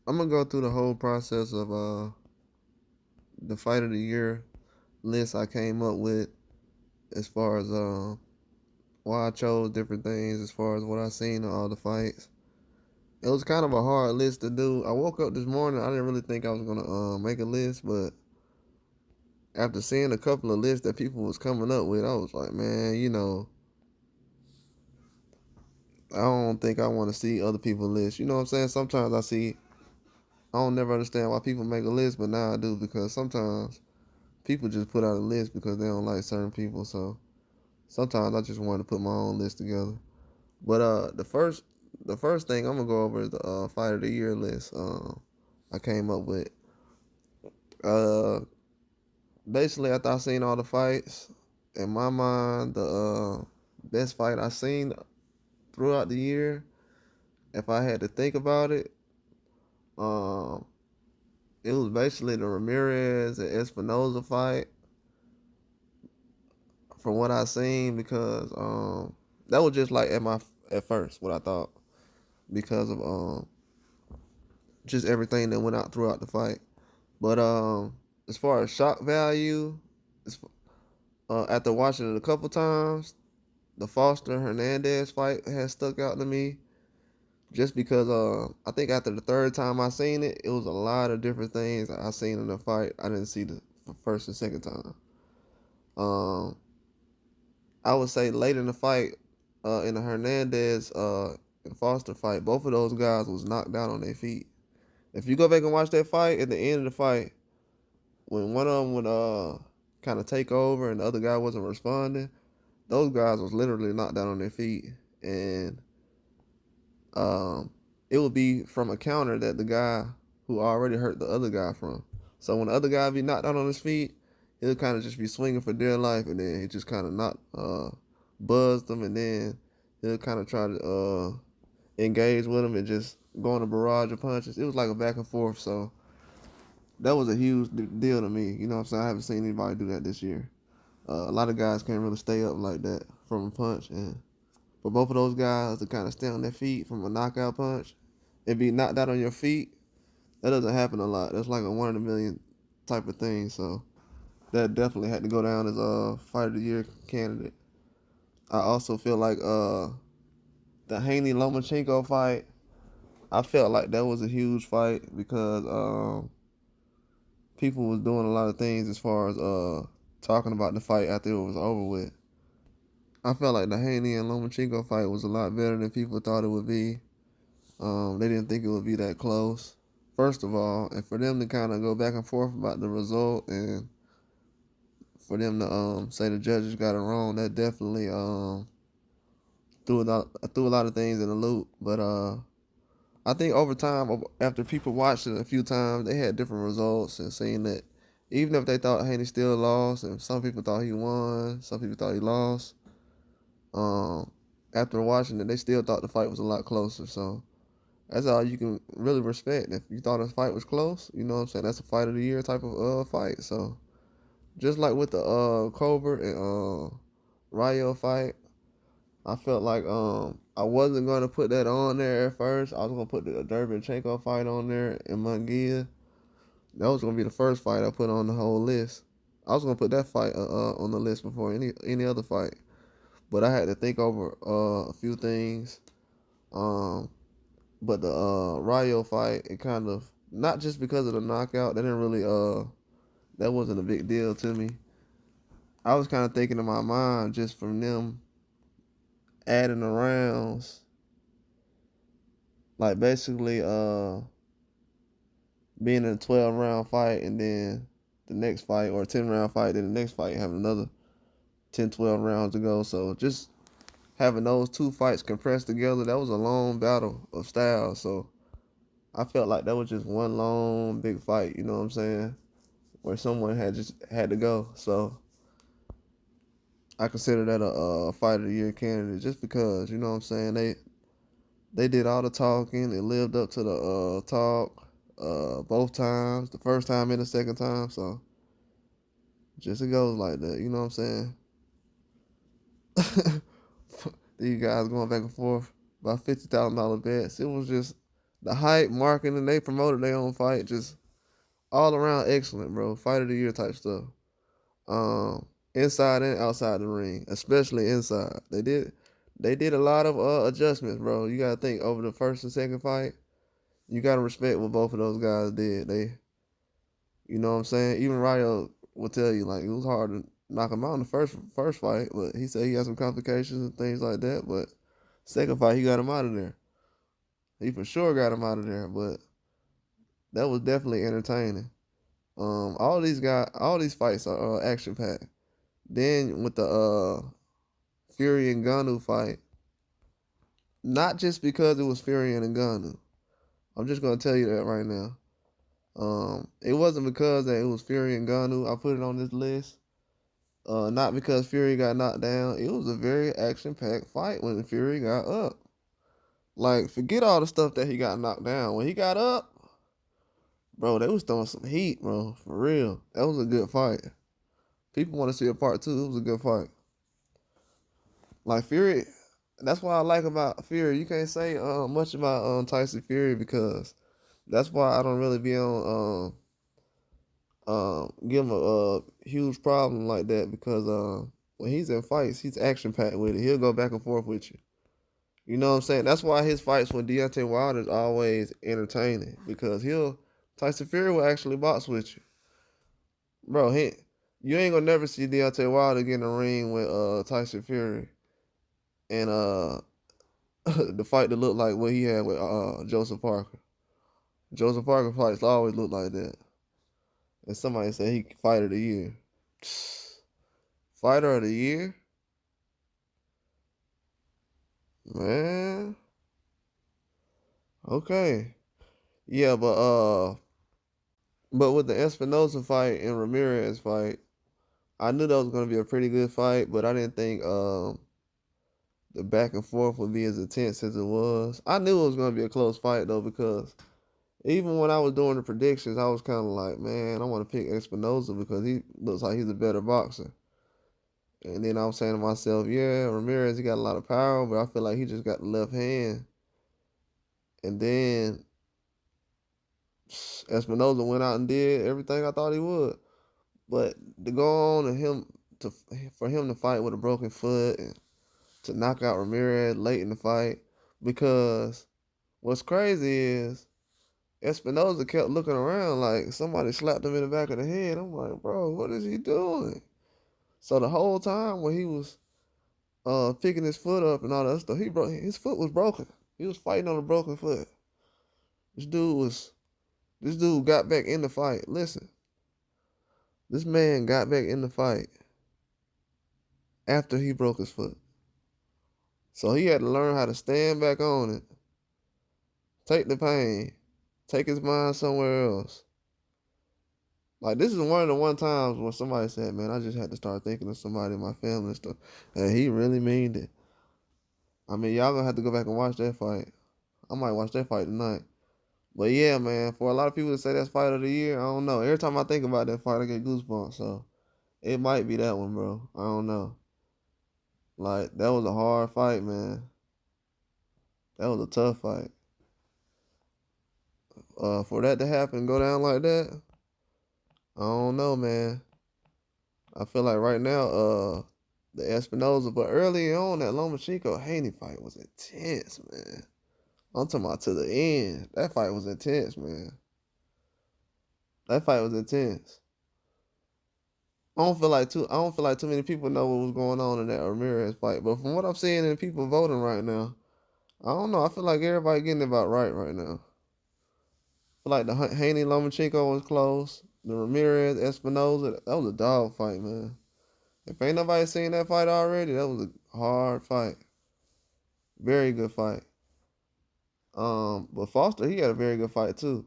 I'm gonna go through the whole process of the fight of the year list I came up with, as far as why I chose different things, as far as what I seen in all the fights. It was kind of a hard list to do. I woke up this morning, I didn't really think I was gonna make a list, but after seeing a couple of lists that people was coming up with, I was like, man, I don't think I want to see other people's lists. You know what I'm saying? Sometimes I don't never understand why people make a list, but now I do, because sometimes people just put out a list because they don't like certain people. So sometimes I just want to put my own list together. But the first thing I'm gonna go over is the fight of the year list. I came up with. Uh, Basically, after I seen all the fights, in my mind, the best fight I seen throughout the year, if I had to think about it, um, it was basically the Ramirez and Espinoza fight. From what I seen, because that was just like at first what I thought, because of just everything that went out throughout the fight. But as far as shock value, after watching it a couple times, the Foster Hernandez fight has stuck out to me, just because I think after the third time I seen it, it was a lot of different things I seen in the fight I didn't see the first and second time. Um, I would say late in the fight, in the Hernandez and Foster fight, both of those guys was knocked down on their feet. If you go back and watch that fight, at the end of the fight, when one of them would kind of take over and the other guy wasn't responding, those guys was literally knocked down on their feet, and um, it would be from a counter that the guy who already hurt the other guy from. So when the other guy be knocked down on his feet, he'll kind of just be swinging for dear life, and then he just kind of buzzed them, and then he'll kind of try to engage with him and just go on a barrage of punches. It was like a back and forth, so that was a huge deal to me. You know what I'm saying? I haven't seen anybody do that this year. A lot of guys can't really stay up like that from a punch, and for both of those guys to kind of stay on their feet from a knockout punch and be knocked out on your feet, that doesn't happen a lot. That's like a one in a million type of thing. So that definitely had to go down as a fight of the year candidate. I also feel like the Haney Lomachenko fight, I felt like that was a huge fight, because people was doing a lot of things as far as talking about the fight after it was over with. I felt like the Haney and Lomachenko fight was a lot better than people thought it would be. They didn't think it would be that close, first of all, and for them to kind of go back and forth about the result, and for them to say the judges got it wrong, that definitely threw a lot of things in the loop. But I think over time, after people watched it a few times, they had different results, and seeing that even if they thought Haney still lost, and some people thought he won, some people thought he lost, um, after watching it, they still thought the fight was a lot closer. So that's all you can really respect. If you thought a fight was close, you know what I'm saying, that's a fight of the year type of fight. So just like with the Colbert and Rayo fight, I felt like I wasn't gonna put that on there at first. I was gonna put the Derbynchenko fight on there in Munguia. That was gonna be the first fight I put on the whole list. I was gonna put that fight on the list before any other fight, but I had to think over a few things. Um, but the Rayo fight, it kind of, not just because of the knockout, that didn't really that wasn't a big deal to me. I was kind of thinking in my mind, just from them adding the rounds, like basically being in a 12 round fight, and then the next fight, or a 10 round fight, then the next fight having another 10, 12 rounds to go. So just having those two fights compressed together, that was a long battle of styles. So I felt like that was just one long big fight, you know what I'm saying? Where someone had to go. So I consider that a fight of the year candidate, just because, you know what I'm saying, they did all the talking, they lived up to the talk both times, the first time and the second time. So just it goes like that, you know what I'm saying? These guys going back and forth about $50,000 bets. It was just The hype, marketing, they promoted their own fight. Just all around excellent, bro. Fight of the year type stuff. Inside and outside the ring, especially inside. They did a lot of adjustments, bro. You gotta think over the first and second fight. You gotta respect what both of those guys did. You know what I'm saying? Even Ryo will tell you like it was hard to knock him out in the first fight, but he said he had some complications and things like that. But second fight, he got him out of there. He for sure got him out of there. But that was definitely entertaining. All these fights are action packed. Then with the Fury and Ngannou fight, not just because it was Fury and Ngannou. I'm just gonna tell you that right now. It wasn't because that it was Fury and Ngannou. I put it on this list. Not because Fury got knocked down. It was a very action-packed fight when Fury got up. Like, forget all the stuff that he got knocked down. When he got up, bro, they was throwing some heat, bro. For real. That was a good fight. People want to see a part two. It was a good fight. Like, Fury, that's what I like about Fury. You can't say much about Tyson Fury because that's why I don't really be on give him a huge problem like that because when he's in fights, he's action packed with it. He'll go back and forth with you. You know what I'm saying? That's why his fights with Deontay Wilder is always entertaining because Tyson Fury will actually box with you, bro. You ain't gonna never see Deontay Wilder get in the ring with Tyson Fury and the fight that looked like what he had with Joseph Parker. Joseph Parker fights always look like that. And somebody said he fighter of the year. Fighter of the year? Man. Okay. Yeah, but with the Espinosa fight and Ramirez fight, I knew that was gonna be a pretty good fight, but I didn't think the back and forth would be as intense as it was. I knew it was gonna be a close fight though, because even when I was doing the predictions, I was kind of like, man, I want to pick Espinosa because he looks like he's a better boxer. And then I was saying to myself, yeah, Ramirez, he got a lot of power, but I feel like he just got the left hand. And then Espinosa went out and did everything I thought he would. But to go on and for him to fight with a broken foot and to knock out Ramirez late in the fight, because what's crazy is Espinosa kept looking around like somebody slapped him in the back of the head. I'm like, bro, what is he doing? So the whole time when he was picking his foot up and all that stuff, his foot was broken. He was fighting on a broken foot. This dude got back in the fight. Listen, this man got back in the fight after he broke his foot. So he had to learn how to stand back on it, take the pain, take his mind somewhere else. Like, this is one of the times when somebody said, man, I just had to start thinking of somebody in my family and stuff. And he really meaned it. I mean, y'all gonna have to go back and watch that fight. I might watch that fight tonight. But yeah, man, for a lot of people to say that's fight of the year, I don't know. Every time I think about that fight, I get goosebumps. So it might be that one, bro. I don't know. Like, that was a hard fight, man. That was a tough fight. For that to happen, go down like that, I don't know, man. I feel like right now, the Espinosa, but early on, that Lomachenko Haney fight was intense, man. I'm talking about to the end. That fight was intense, man. That fight was intense. I don't feel like too many people know what was going on in that Ramirez fight. But from what I'm seeing in people voting right now, I don't know. I feel like everybody getting it about right now. I feel like the Haney Lomachenko was close. The Ramirez Espinosa, that was a dog fight, man. If ain't nobody seen that fight already, that was a hard fight. Very good fight. But Foster, he had a very good fight too.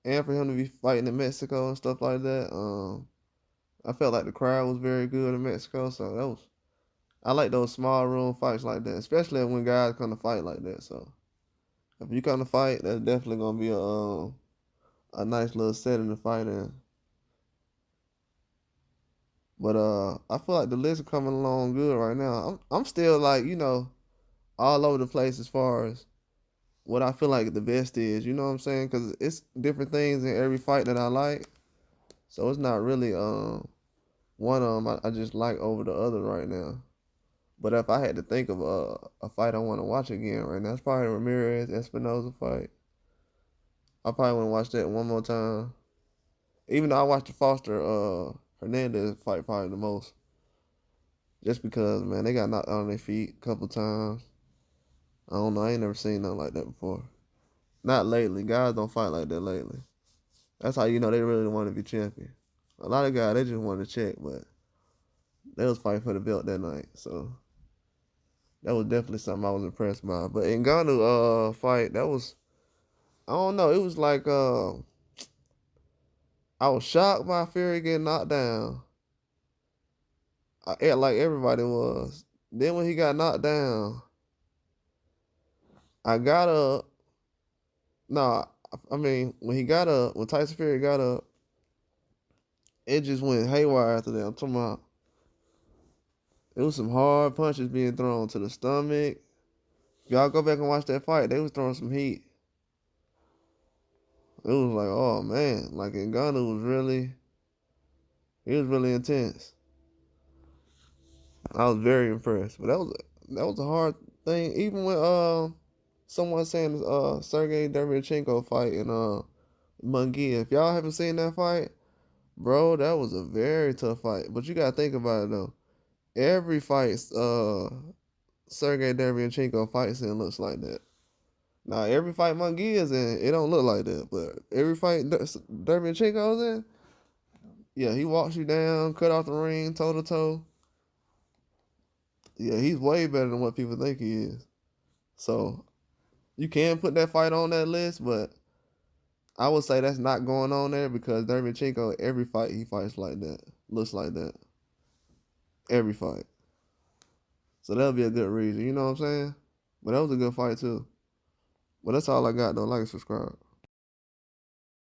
And for him to be fighting in Mexico and stuff like that, I felt like the crowd was very good in Mexico. So I like those small room fights like that, especially when guys come to fight like that. So if you come to fight, that's definitely gonna be a nice little setting to fight in. But I feel like the list is coming along good right now. I'm still like, all over the place as far as what I feel like the best is. You know what I'm saying? Because it's different things in every fight that I like. So it's not really one of them I just like over the other right now. But if I had to think of a fight I want to watch again right now, it's probably the Ramirez Espinoza fight. I probably want to watch that one more time. Even though I watched the Foster Hernandez fight probably the most. Just because, man, they got knocked out on their feet a couple times. I don't know. I ain't never seen nothing like that before. Not lately. Guys don't fight like that lately. That's how you know they really want to be champion. A lot of guys, they just want to check, but they was fighting for the belt that night. So that was definitely something I was impressed by. But Ngannou fight, that was, I don't know. It was like I was shocked by Fury getting knocked down. Like everybody was. Then when he got knocked down, I got up. No, I mean when he got up, when Tyson Fury got up, it just went haywire after that. I'm talking about it was some hard punches being thrown to the stomach. Y'all go back and watch that fight. They was throwing some heat. It was like, oh man, like Ngannou he was really intense. I was very impressed. But that was a hard thing. Even when someone saying Sergey Derevyanchenko fight in Munguia. If y'all haven't seen that fight, bro, that was a very tough fight. But you gotta think about it though. Every fight Sergey Derevyanchenko fights in looks like that. Now every fight Munguia's in, it don't look like that. But every fight Derevyanchenko's in, yeah, he walks you down, cut off the ring, toe to toe. Yeah, he's way better than what people think he is. So you can put that fight on that list, but I would say that's not going on there because Derevyanchenko, every fight he fights like that, looks like that. Every fight. So that'll be a good reason, you know what I'm saying? But that was a good fight too. But that's all I got though. Like and subscribe.